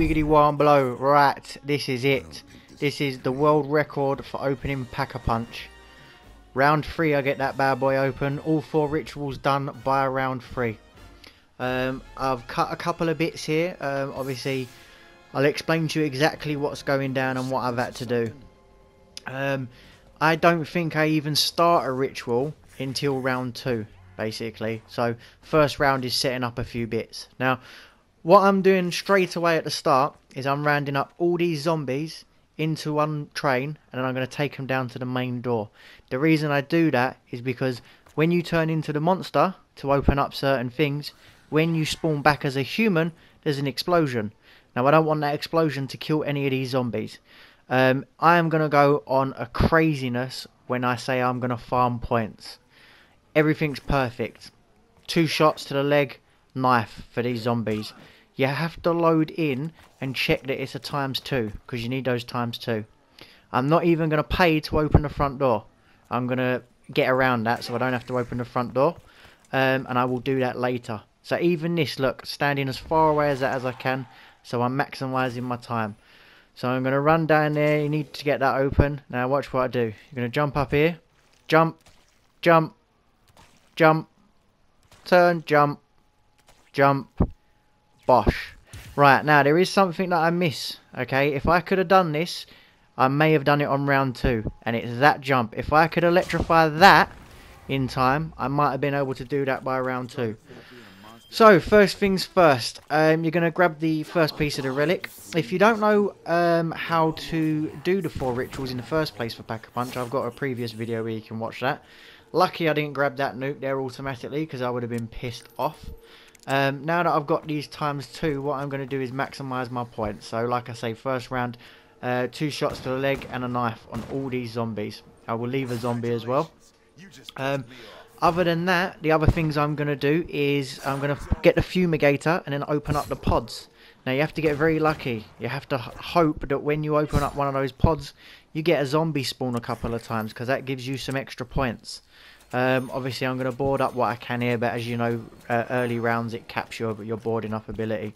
wiggity warm blow. Right, this is it. This is the world record for opening Pack-a-Punch. Round 3 I get that bad boy open. All 4 rituals done by round 3. I've cut a couple of bits here. Obviously I'll explain to you exactly what's going down and what I've had to do. I don't think I even start a ritual until round 2 basically. So first round is setting up a few bits. Now what I'm doing straight away at the start is I'm rounding up all these zombies into one train, and then I'm going to take them down to the main door. The reason I do that is because when you turn into the monster to open up certain things, when you spawn back as a human, there's an explosion. Now I don't want that explosion to kill any of these zombies. I am going to go on a craziness when I say I'm going to farm points. Everything's perfect. 2 shots to the leg, knife for these zombies. You have to load in and check that it's a ×2 because you need those ×2. I'm not even going to pay to open the front door. I'm going to get around that so I don't have to open the front door, and I will do that later. So even this, look, standing as far away as that as I can, so I'm maximising my time. So I'm going to run down there. You need to get that open. Now watch what I do. You're going to jump up here, jump, jump, jump, turn, jump, jump, bosh. Right, now there is something that I miss. Okay, if I could have done this, I may have done it on round 2, and it's that jump. If I could electrify that in time, I might have been able to do that by round 2. So first things first, you're going to grab the first piece of the relic. If you don't know how to do the 4 rituals in the first place for Pack-a-Punch, I've got a previous video where you can watch that. Lucky I didn't grab that nuke there automatically because I would have been pissed off. Now that I've got these ×2, what I'm going to do is maximise my points. So like I say, first round, 2 shots to the leg and a knife on all these zombies. I will leave a zombie as well. Other than that, the other things I'm going to do is I'm going to get the fumigator and then open up the pods. Now you have to get very lucky. You have to hope that when you open up one of those pods, you get a zombie spawn a couple of times because that gives you some extra points. Obviously I'm going to board up what I can here, but as you know, early rounds it caps your boarding up ability.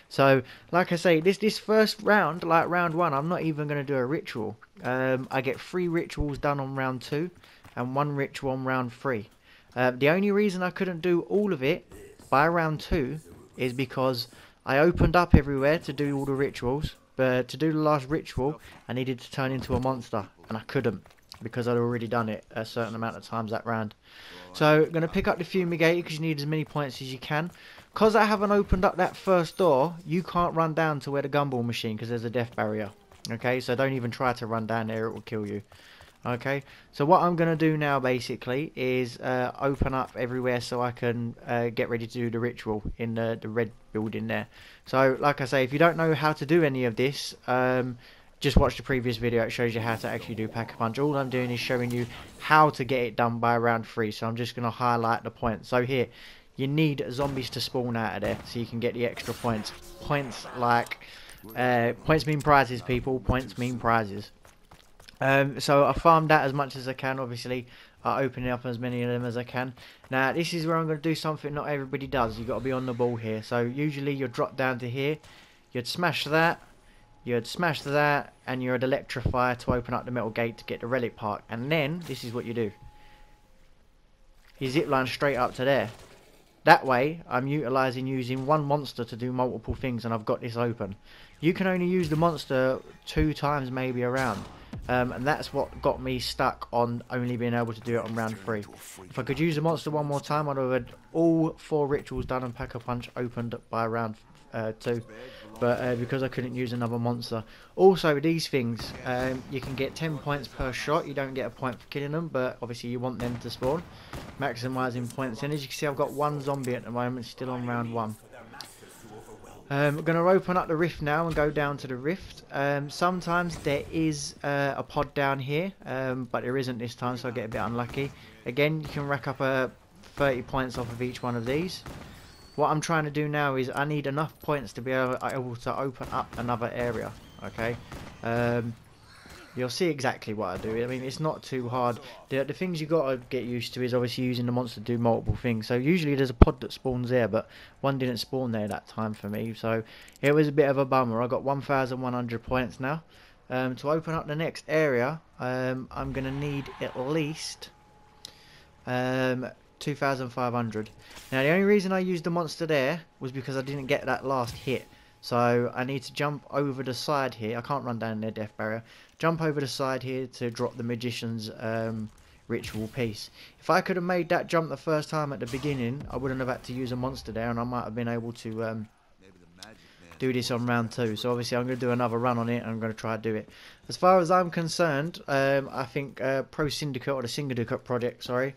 So like I say, this first round, like round 1, I'm not even going to do a ritual. I get 3 rituals done on round 2 and 1 ritual on round 3. The only reason I couldn't do all of it by round 2 is because I opened up everywhere to do all the rituals, but to do the last ritual I needed to turn into a monster and I couldn't, because I'd already done it a certain amount of times that round. So I'm going to pick up the fumigator because you need as many points as you can. Because I haven't opened up that first door, you can't run down to where the gumball machine because there's a death barrier. Okay, so don't even try to run down there, it will kill you. Okay, so what I'm going to do now basically is open up everywhere so I can get ready to do the ritual in the red building there. So like I say, if you don't know how to do any of this, just watch the previous video. It shows you how to actually do Pack-a-Punch. All I'm doing is showing you how to get it done by round 3. So I'm just going to highlight the points. So here, you need zombies to spawn out of there so you can get the extra points. Points like, points mean prizes, people. Points mean prizes. So I farmed that as much as I can. Obviously, I open up as many of them as I can. Now, this is where I'm going to do something not everybody does. You've got to be on the ball here. So usually you'd drop down to here. You'd smash that. You'd smash that, and you'd electrify to open up the metal gate to get the relic part. And then, this is what you do. You zip line straight up to there. That way, I'm utilising using 1 monster to do multiple things, and I've got this open. You can only use the monster 2 times maybe around. And that's what got me stuck on only being able to do it on round 3. If I could use the monster 1 more time, I'd have had all 4 rituals done and Pack-a-Punch opened by round 2. But because I couldn't use another monster. Also, these things, you can get 10 points per shot. You don't get a point for killing them, but obviously you want them to spawn. Maximising points. And as you can see, I've got 1 zombie at the moment, still on round 1. We're going to open up the rift now and go down to the rift. Sometimes there is a pod down here, but there isn't this time, so I get a bit unlucky. Again, you can rack up 30 points off of each one of these. What I'm trying to do now is I need enough points to be able to open up another area. Okay. You'll see exactly what I do. I mean, it's not too hard. The things you got to get used to is obviously using the monster to do multiple things. So usually there's a pod that spawns there, but one didn't spawn there that time for me. So it was a bit of a bummer. I got 1,100 points now. To open up the next area, I'm going to need at least 2,500. Now the only reason I used the monster there was because I didn't get that last hit. So I need to jump over the side here. I can't run down their death barrier. Jump over the side here to drop the magician's ritual piece. If I could have made that jump the first time at the beginning, I wouldn't have had to use a monster there, and I might have been able to do this on round 2. So obviously I'm going to do another run on it, and I'm going to try to do it. As far as I'm concerned, I think Pro Syndicate, or the Syndicate project, sorry,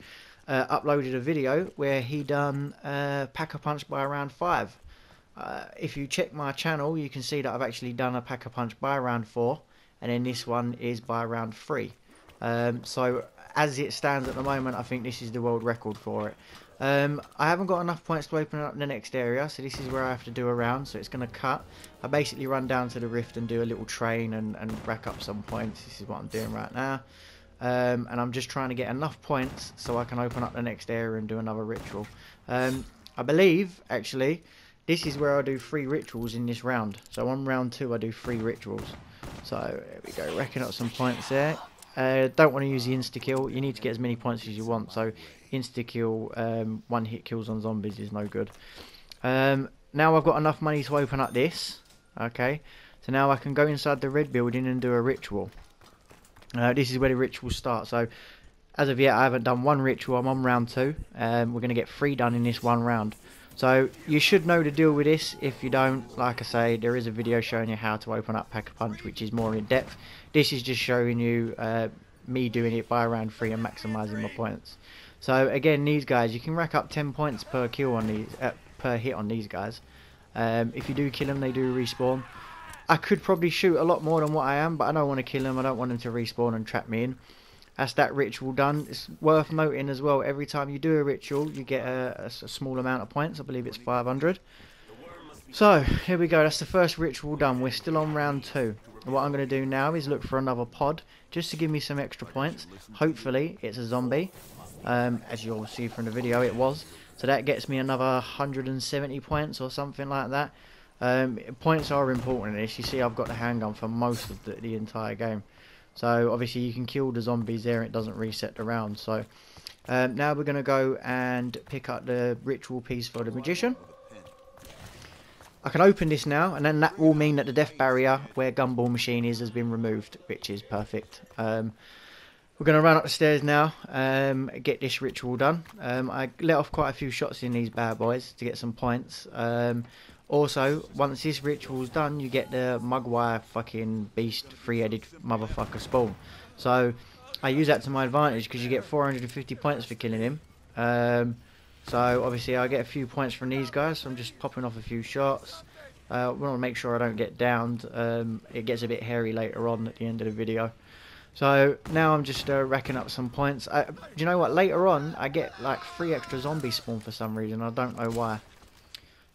uploaded a video where he done Pack-a-Punch by round 5. If you check my channel, you can see that I've actually done a Pack-a-Punch by round 4, and then this one is by round 3. So as it stands at the moment, I think this is the world record for it. I haven't got enough points to open up the next area, so this is where I have to do a round, so it's going to cut. I basically run down to the rift and do a little train and rack up some points. This is what I'm doing right now. And I'm just trying to get enough points so I can open up the next area and do another ritual. I believe, actually, this is where I do 3 rituals in this round. So on round 2 I do 3 rituals. So there we go, racking up some points there. Don't want to use the insta-kill. You need to get as many points as you want. So insta-kill, one-hit kills on zombies is no good. Now I've got enough money to open up this. Okay, so now I can go inside the red building and do a ritual. This is where the rituals start. So as of yet I haven't done one ritual. I'm on round 2. We're going to get 3 done in this one round. So you should know the deal with this. If you don't, like I say, there is a video showing you how to open up Pack-a-Punch, which is more in depth. This is just showing you me doing it by round 3 and maximising my points. So again, these guys, you can rack up 10 points per kill on these, per hit on these guys. If you do kill them, they do respawn. I could probably shoot a lot more than what I am, but I don't want to kill them. I don't want them to respawn and trap me in. That's that ritual done. It's worth noting as well, every time you do a ritual you get a small amount of points. I believe it's 500. So here we go, that's the first ritual done. We're still on round 2. What I'm going to do now is look for another pod just to give me some extra points. Hopefully it's a zombie. As you'll see from the video, it was. So that gets me another 170 points or something like that. Points are important in this. You see I've got the handgun for most of the entire game. So obviously you can kill the zombies there and it doesn't reset the round. So now we're going to go and pick up the ritual piece for the magician. I can open this now, and then that will mean that the death barrier where Gumball Machine is has been removed, which is perfect. We're going to run up the stairs now, get this ritual done. I let off quite a few shots in these bad boys to get some points. Also, once this ritual's done, you get the Mugwire fucking beast 3-headed motherfucker spawn. So I use that to my advantage because you get 450 points for killing him. So obviously I get a few points from these guys, so I'm just popping off a few shots. We want to make sure I don't get downed. It gets a bit hairy later on at the end of the video. So now I'm just racking up some points. Do you know what? Later on I get like 3 extra zombies spawn for some reason. I don't know why.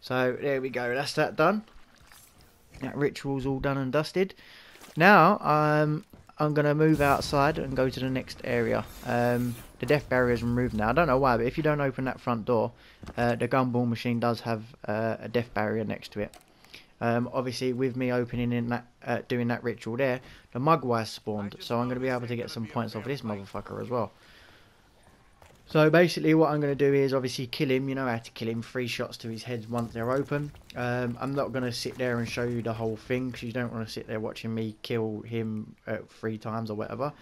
So there we go. That's that done. That ritual's all done and dusted. Now I'm going to move outside and go to the next area. The death barrier is removed now. I don't know why, but if you don't open that front door, the Gumball Machine does have a death barrier next to it. Obviously, with me opening in that, doing that ritual there, the Mugwire spawned, so I'm going to be able to get some points off of this motherfucker as well. So basically what I'm going to do is obviously kill him. You know how to kill him, 3 shots to his head once they're open. I'm not going to sit there and show you the whole thing because you don't want to sit there watching me kill him 3 times or whatever.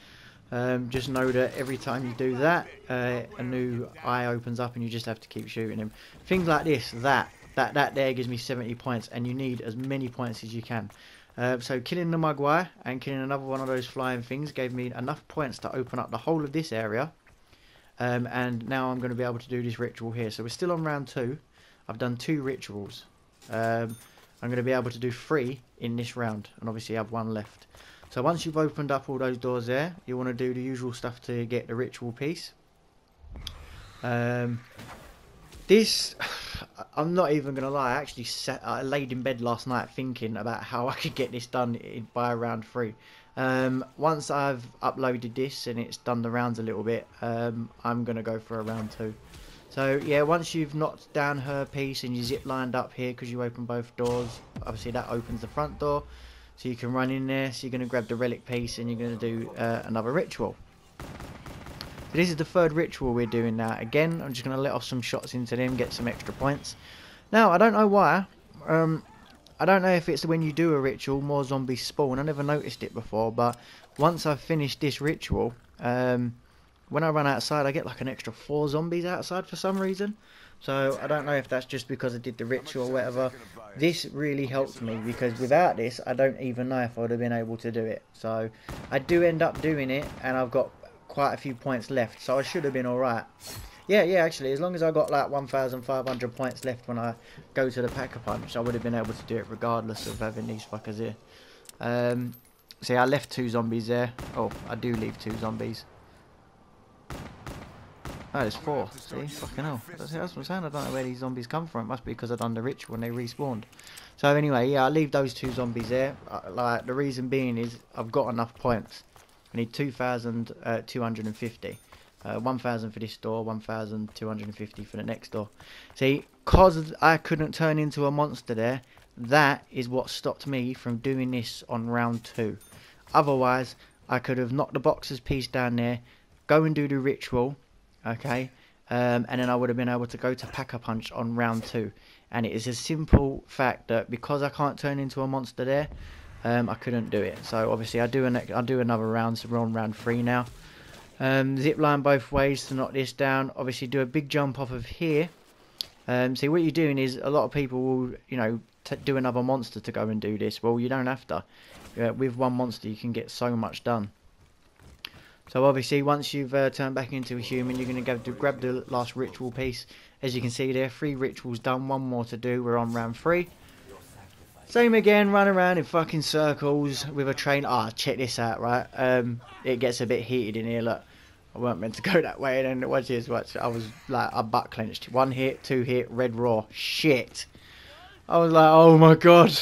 Just know that every time you do that, a new eye opens up and you just have to keep shooting him. Things like this, that there gives me 70 points, and you need as many points as you can. So killing the Mugwire and killing another one of those flying things gave me enough points to open up the whole of this area. And now I'm going to be able to do this ritual here. So we're still on round 2. I've done 2 rituals. I'm going to be able to do 3 in this round, and obviously I have 1 left. So once you've opened up all those doors there, you want to do the usual stuff to get the ritual piece. This, I'm not even going to lie, I laid in bed last night thinking about how I could get this done by round 3. Once I've uploaded this and it's done the rounds a little bit, I'm going to go for a round 2. So yeah, once you've knocked down her piece and you zip lined up here because you open both doors, obviously that opens the front door, so you can run in there. So you're going to grab the relic piece and you're going to do another ritual. So this is the 3rd ritual we're doing now. Again, I'm just going to let off some shots into them, get some extra points. Now, I don't know why. I don't know if it's when you do a ritual, more zombies spawn. I never noticed it before, but once I've finished this ritual, when I run outside, I get like an extra 4 zombies outside for some reason. So I don't know if that's just because I did the ritual or whatever. This really helped me, because without this, I don't even know if I would have been able to do it. So I do end up doing it, and I've got quite a few points left, so I should have been alright. Yeah, actually, as long as I got like 1,500 points left when I go to the Pack-a-Punch, I would have been able to do it regardless of having these fuckers here. See, I left 2 zombies there. Oh, I do leave 2 zombies. Oh, there's 4. See, fucking hell. That's what I'm saying. I don't know where these zombies come from. It must be because I've done the ritual and they respawned. So anyway, yeah, I leave those 2 zombies there. Like, the reason being is I've got enough points. I need 2,250. 1,000 for this door, 1,250 for the next door. See, because I couldn't turn into a monster there, that is what stopped me from doing this on round 2. Otherwise, I could have knocked the boxer's piece down there, go and do the ritual, okay, and then I would have been able to go to Pack-a-Punch on round 2. And it is a simple fact that because I can't turn into a monster there, I couldn't do it. So obviously I'll do another round, so we're on round 3 now. Zip line both ways to knock this down. Obviously do a big jump off of here. See, what you're doing is, a lot of people will, you know, do another monster to go and do this. Well, you don't have to. With one monster you can get so much done. So obviously once you've turned back into a human, you're going to grab the last ritual piece. As you can see there, 3 rituals done, 1 more to do. We're on round 3. Same again, run around in fucking circles with a train. Ah, check this out, right? It gets a bit heated in here, look. I weren't meant to go that way, and then watch this, watch. I was like, I butt clenched. 1 hit, 2 hit, red raw. Shit. I was like, oh my god.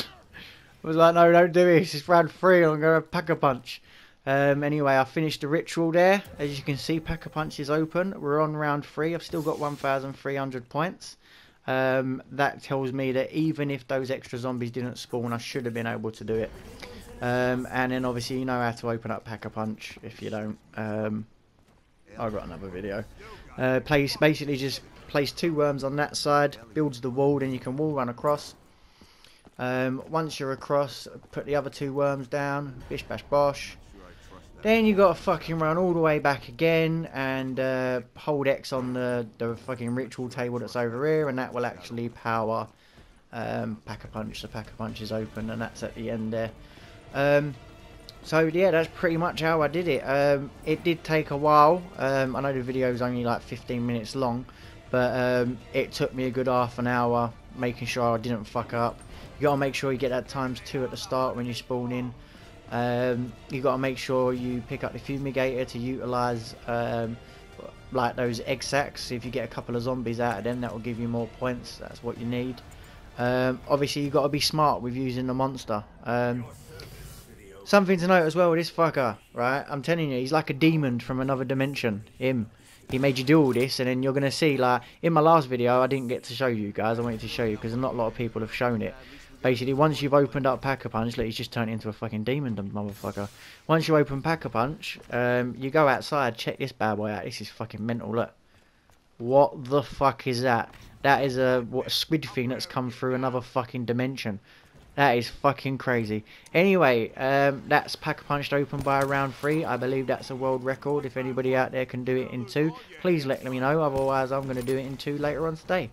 I was like, no, don't do this. It's round 3, I'm going to Pack-a-Punch. Anyway, I finished the ritual there. As you can see, Pack-a-Punch is open. We're on round 3. I've still got 1,300 points. That tells me that even if those extra zombies didn't spawn, I should have been able to do it. And then obviously you know how to open up Pack-a-Punch. If you don't, I've got another video. Basically just place 2 worms on that side, builds the wall, then you can wall run across. Once you're across, put the other 2 worms down, bish bash bosh. Then you got to fucking run all the way back again and hold X on the fucking ritual table that's over here, and that will actually power Pack-a-Punch. The Pack-a-Punch is open, and that's at the end there. So yeah, that's pretty much how I did it. It did take a while. I know the video is only like 15 minutes long, but it took me a good half an hour making sure I didn't fuck up. You got to make sure you get that ×2 at the start when you spawn in. You got to make sure you pick up the fumigator to utilise like those egg sacs. If you get a couple of zombies out of them, that will give you more points. That's what you need. Obviously you got to be smart with using the monster. Something to note as well with this fucker, right? I'm telling you, he's like a demon from another dimension. He made you do all this, and then you're going to see, like, in my last video, I didn't get to show you guys. I wanted to show you because not a lot of people have shown it. Basically, once you've opened up Pack-a-Punch, look, he's just turned into a fucking demon, motherfucker. Once you open Pack-a-Punch, you go outside, check this bad boy out. This is fucking mental, look. What the fuck is that? That is a squid thing that's come through another fucking dimension. That is fucking crazy. Anyway, that's Pack-a-Punched open by round 3. I believe that's a world record. If anybody out there can do it in 2, please let me know. Otherwise, I'm going to do it in 2 later on today.